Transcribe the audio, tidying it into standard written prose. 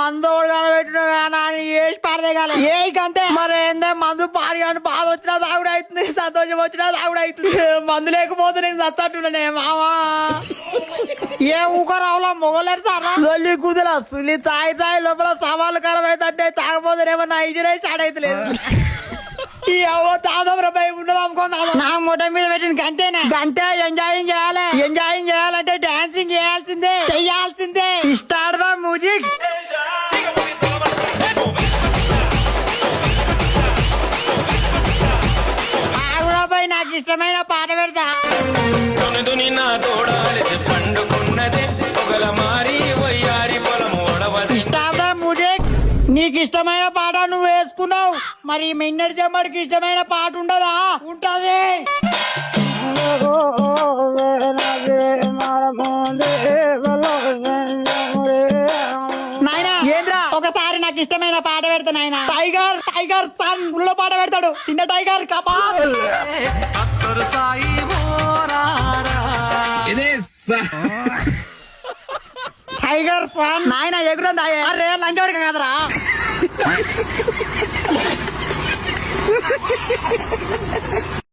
మందు పెట్టిన వేసి పడదేగాలి ఏ కంటే మరి ఏందే మందు పాడి అని బాధ వచ్చినా తాగుడు అవుతుంది, సంతోషం వచ్చినా తాగుడు అవుతుంది. మందు లేకపోతే నేను చచ్చట్టున్నానే మావా. ఏ ఊకరావులా మొగలేరు సారా లొల్లి కుదల సులి తాయి తాయి లోపల సవాళ్ళు ఖరాబ్ అవుతుంటే తాగపోతేనేమో నా ఇంజనే స్టార్ట్ అవుతలేదు. నా ముఠ మీద పెట్టిన గంటేనా గంటే ఎంజాయింగ్ చేయాలి. ఎంజాయింగ్ చేయాలంటే డాన్సింగ్ చేయాల్సిందే చెయ్యాల్సిందే. Start the music. ఆగురాబాయ్ నాకు ఇష్టమైన పాట పెడతా. Start the music. నీకు ఇష్టమైన పాట నువ్వు వేసుకున్నావు, మరి మిన్నడి చెమ్మడికి ఇష్టమైన పాట ఉండదా? ఉంటది. నాయనా ఏంద్రా ఒకసారి నాకు ఇష్టమైన పాట పెడతా నాయన. టైగర్ టైగర్ సన్ ఉల్లో పాట పెడతాడు చిన్న టైగర్ కపా. టైగర్ సన్ నాయన ఎగురుందా? అరే లంచోడిక కదరా.